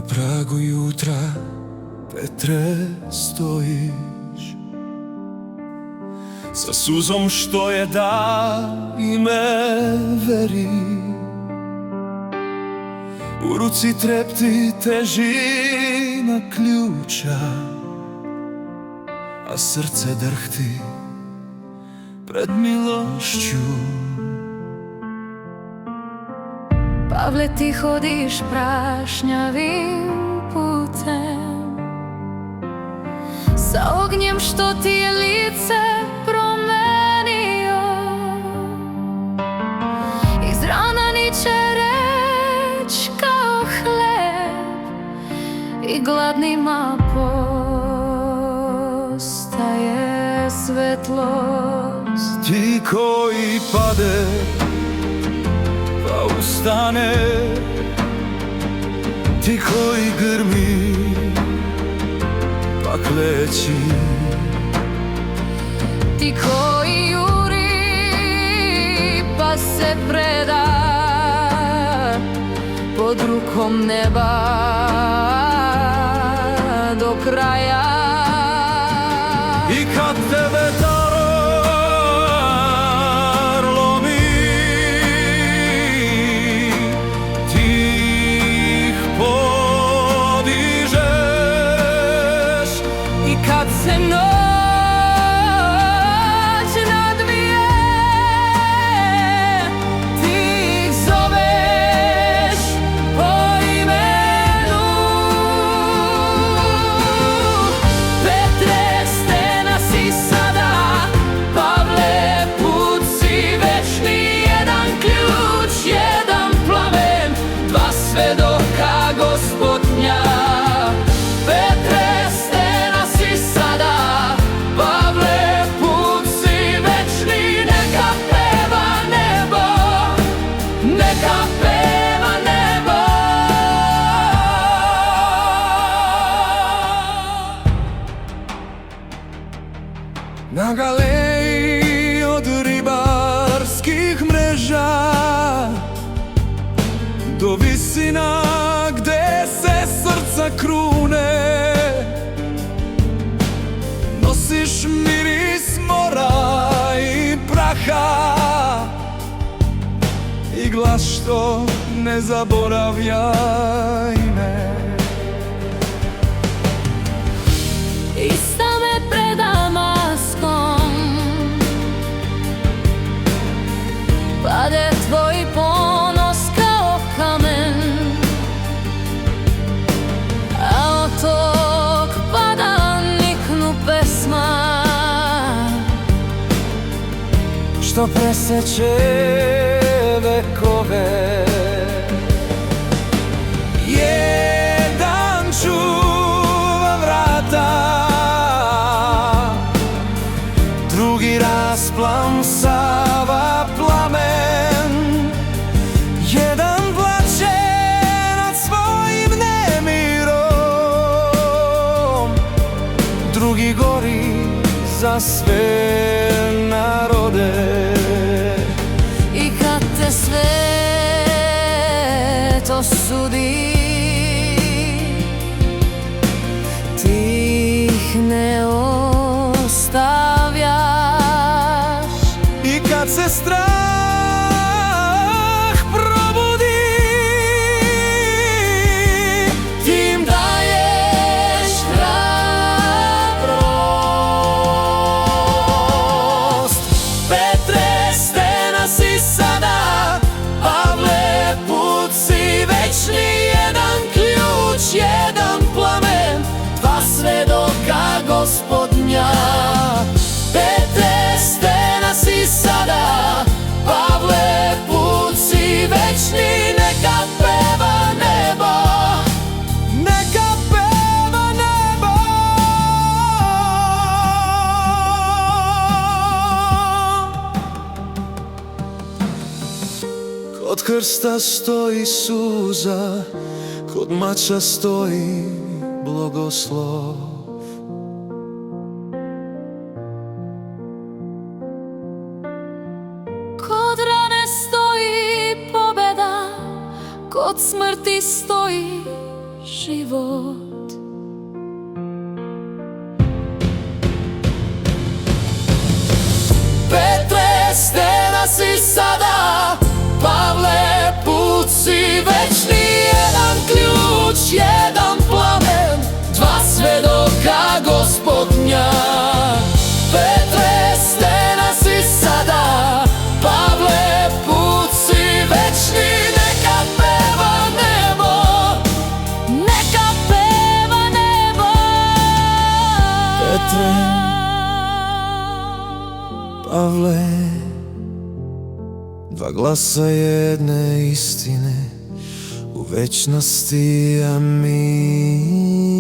Na pragu jutra, Petre, stojiš, sa suzom što je da ime veri. U ruci trepti težina ključa, a srce drhti pred milošću. Pavle, ti hodiš prašnjavim putem, sa ognjem što ti je lice promenio. Iz rana niče reč kao hleb i gladnima postaje svetlost. Ti koji pade pa ustane, ti koji grmi pa kleči, ti koji juri pa se preda pod rukom neba do kraja. I kad te vetar lomi, ti ih podižeš. I kad se noć nadvije, ti ih zoveš po imenu. Petre, stena si sada, Pavle, put si večni. Jedan ključ, jedan plamen, dva svedoka Gospodnja. Petre, stena si sada, Pavle, put si večni. Neka peva nebo, neka peva nebo. Na galeji od ribarskih mreža do visina gde se srca krune, nosiš miris mora i praha i glas što ne zaboravljaj me. Ista me pred Damaskom, pade tvoj ponos kao kamen, a od tog pada niknu pesma Što preseče vekove. Jedan čuva vrata, drugi rasplamsava plamen. Jedan plače nad svojim nemirom, drugi gori za sve narode. I kad te sve to sudi, ti ih ne ostavljaš. I kad se strah probudi, Ti im daješ hrabrost. Petre, stena si sada, Pavle, put si večni. Jedan ključ, jedan plamen, dva svedoka Gospodnja. Petre, stena si sada, Pavle, put si večni. Neka peva nebo, neka peva nebo. Kod krsta stoji suza, kod mača stoji blagoslov. kod rane stoji pobeda, kod smrti stoji život. Petre, stena si sada, Pavle, put si večni. Jedan ključ, jedan plamen, dva svedoka Gospodnja. Petre, stena si sada, Pavle, put si večni. Neka peva nebo, Neka peva nebo. Petre, Pavle, dva glasa jedne istine u večnosti, amin.